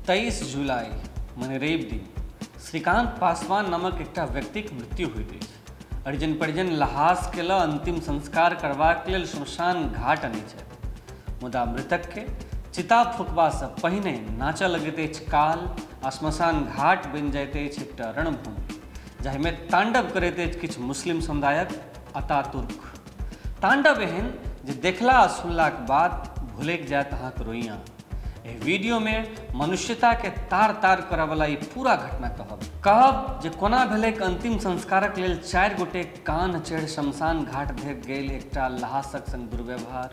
23 जुलाई मने रवि दिन श्रीकांत पासवान नामक एकटा व्यक्तिक मृत्यु होइत अछि। परिजन परिजन लहास के ल अंतिम संस्कार करबाक लेल श्मशान घाट अनै छथि। मुदा मृतक के चिता फुकबा से पहिने नाचऽ लगैत अछि काल आ श्मशान घाट बनि जाइत अछि एकटा रणभूमि, जाहिमे तांडव करैत अछि किछु मुस्लिम समुदायक अतातुर्क। तांडव एहन जे देखला आ सुनलाक बाद भुलैक जायत अहाँक रोइयाँ। एहि वीडियो में मनुष्यता के तार तार करऽ वाला ई पूरा घटना कहब जे कोना भेलैक अंतिम संस्कारक लेल 4 गोटे कान चढ़ि शमशान घाट धरि गेल एकटा लहासक संग दुर्व्यवहार,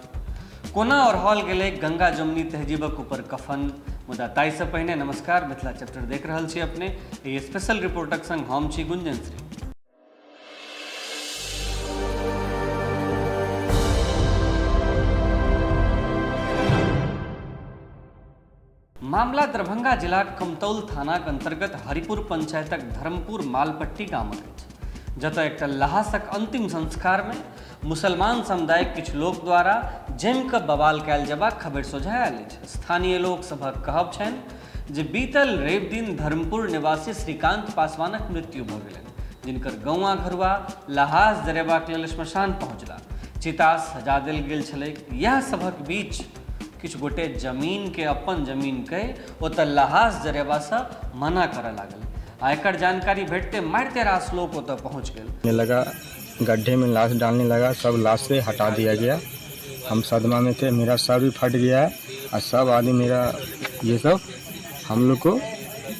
कोना ओढ़ाओल गेलै गंगा जमुनी तहजीबक ऊपर कफन। मुदा ताहिसँ पहिने नमस्कार, मिथिला चैप्टर देख रहल छी अपने। एहि स्पेशल रिपोर्टक संग हम छी गुंजन श्री। मामला दरभंगा जिलाक कमतौल थानाक अंतर्गत हरिपुर पंचायतक धर्मपुर मालपट्टी गामक अछि, जतऽ एकटा लहासक अंतिम संस्कार में मुसलमान समुदायक किछु लोक द्वारा जमि कऽ बवाल कयल जेबाक खबरि सोझा आयल अछि। स्थानीय लोक सभक कहब छनि जे बीतल रवि दिन धर्मपुर निवासी श्रीकांत पासवानक मृत्यु भऽ गेलनि, जिनकर गौआँ घरुआ लहास जरेबाक लेल श्मशान पहुँचला। चिता सजा देल गेल छलैक। इएह सभक बीच किछु गोटे जमीन के अपन जमीन कहि ओतऽ लहास जरेबासँ मना करऽ लागल आ एकर जानकारी भेटते मारिते रास लोग ओतऽ पहुँच गेल। लगा गड्ढे में लाश डालने लगा, सब लाश से हटा दिया गया। हम सदमा में थे, मेरा सर भी फट गया है और सब आदमी मेरा ये सब हम लोग को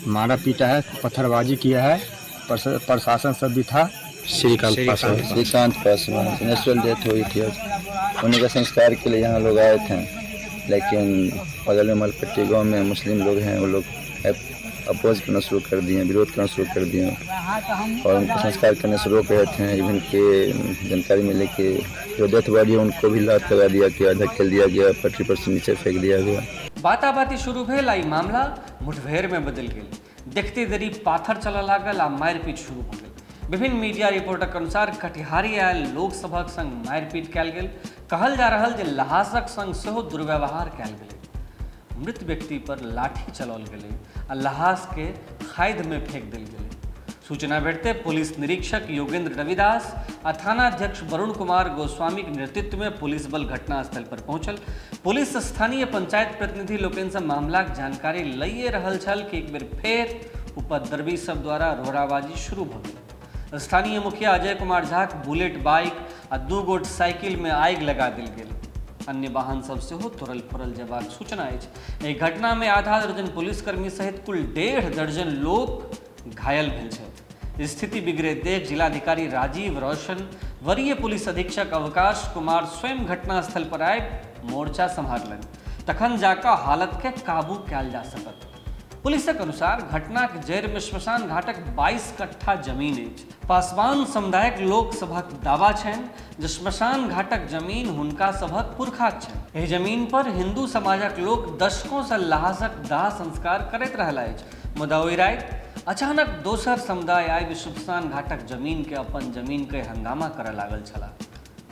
मारा पीटा है, पत्थरबाजी किया है। प्रशासन सब भी था। श्रीकांत पासवान नेचुरल डेथ हुई थी। उन्हीं का संस्कार के लिए यहाँ लोग आए थे, लेकिन बगल में मलपट्टी गांव में मुस्लिम लोग हैं, वो लोग अपोज करना शुरू कर दिए, विरोध करना शुरू कर दिए और उनको संस्कार करने से रोक रहे थे। इवन के जानकारी मिले कि जो डेथ बॉडी है उनको भी लात लगा दिया गया, धकेल दिया गया, पटरी पर से नीचे फेंक दिया गया। बाताबाती शुरू भेल आ ई मामला मुठभेड़ में बदल गेल। देखते देरी पाथर चलऽ लागल आ मारिपीट शुरू भऽ गेल। विभिन्न मीडिया रिपोर्टक अनुसार कटिहारी आयल लोक सभक संग मारिपीट कयल गेल। कहल जा रहल जे लहासक संग सेहो दुर्व्यवहार कयल गेलै। मृत व्यक्ति पर लाठी चलाओल गेलै आ लहास के खादि में फेंक देल गेलै। सूचना भेटते पुलिस निरीक्षक योगेंद्र रविदास आ थानाध्यक्ष वरुण कुमार गोस्वामी के नेतृत्व में पुलिस बल घटनास्थल पर पहुंचल। पुलिस स्थानीय पंचायत प्रतिनिधि लोकनिसँ मामलाक जानकारी लइए रहल छल कि एक बेर फेर उपद्रवी सब द्वारा रोड़ाबाजी शुरू भऽ गेल। स्थानीय मुखिया अजय कुमार झा के बुलेट बाइक आ 2 गोट साइकिल में आगि लगा देल गेल। अन्य वाहन सब सेहो तोड़ल फोड़ल जेबाक सूचना अछि। एहि घटना में आधा दर्जन पुलिसकर्मी सहित कुल 1.5 दर्जन लोक घायल भेल छथि। स्थिति बिगड़े देख जिलाधिकारी राजीव रोशन, वरीय पुलिस अधीक्षक अवकाश कुमार स्वयं घटनास्थल पर आबि मोर्चा सम्हारलनि, तखन जाकऽ हालत के काबू कयल जा सकत। पुलिसक अनुसार घटनाक जड़ि में श्मशान घाटक 22 कट्ठा जमीन अछि। पासवान समुदायक लोक सभक दावा छनि जे श्मशान घाटक जमीन हुनका सभक पुरखाक छनि। एहि जमीन पर हिंदू समाजक लोक दशकों से लहासक दाह संस्कार करैत रहल अछि। मुदा ओहि राति अचानक दोसर समुदाय आबि श्मशान घाटक जमीन के अपन जमीन के हंगामा करऽ लागल छलाह।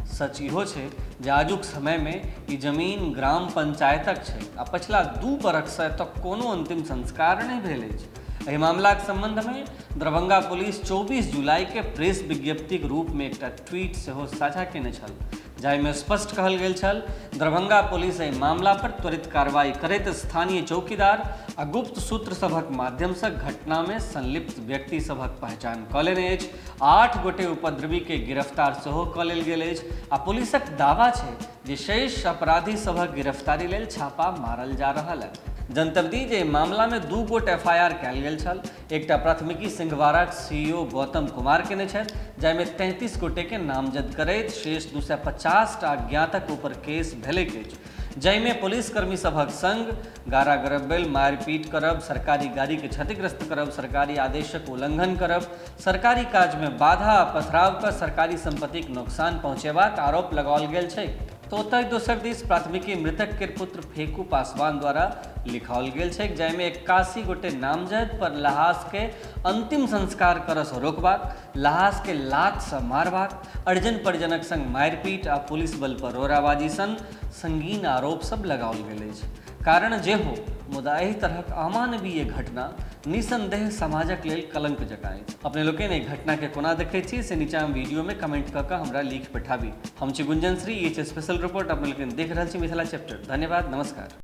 सच इहो छै जे आजुक समय में ई जमीन ग्राम पंचायतक छै आ पछिला 2 बरखसँ एतऽ कोनो अंतिम संस्कार नहि भेल अछि। एहि मामलाक संबंध में दरभंगा पुलिस 24 जुलाई के प्रेस विज्ञप्तिक रूप में एकटा ट्वीट सेहो साझा केने छल, जाहिमे स्पष्ट कहल गेल छल दरभंगा पुलिस एहि मामला पर त्वरित कार्रवाई करैत स्थानीय चौकीदार आ गुप्त सूत्र सभक माध्यम से घटना में संलिप्त व्यक्ति सभक पहचान कऽ लेने अछि। 8 गोटे उपद्रवी के गिरफ्तार सेहो कऽ लेल गेल अछि आ पुलिसक दावा छै जे शेष अपराधी सभक गिरफ्तारी लेल छापा मारल जा रहल अछि। जनतब दी जे मामला में 2 गोट FIR कयल गेल छल। एकटा प्राथमिकी सिंहवाड़ाक CEO गौतम कुमार केने छथि, जाहिमे 33 गोटे के नामजद करैत शेष 250 टा अज्ञातक ऊपर केस भेलैक अछि, जाहिमे पुलिसकर्मी सभक संग गारा गरब्बैल, मारपीट करब, सरकारी गाड़ी के क्षतिग्रस्त करब, सरकारी आदेशक उल्लंघन करब, सरकारी काज में बाधा आ पथराव कऽ सरकारी संपत्तिक नोकसान पहुँचेबाक आरोप लगाओल गेल छै। तो ओतय दोसर दिस प्राथमिकी मृतक के पुत्र फेकू पासवान द्वारा लिखाओल गेल छै, जाहिमे 81 गोटे नामजद पर लहास के अंतिम संस्कार करसँ रोकबाक, लहास के लात सँ मारबाक, अर्जन परिजनक संग मारपीट आ पुलिस बल पर रोराबाजी सन संगीन आरोप सब लगाओल गेल अछि। कारण जे हो, मुदा एहि तरहक अमानवीय घटना निसंदेह समाजक लेल कलंक जकाँ अछि। अपने लोग एहि घटना के कोना देखै छी से नीचा वीडियो में कमेंट कऽ कऽ हमरा लिख पठाबी। हम छी गुंजन श्री, ई स्पेशल रिपोर्ट अपने लोग देख रहल छी मिथिला चैप्टर। धन्यवाद, नमस्कार।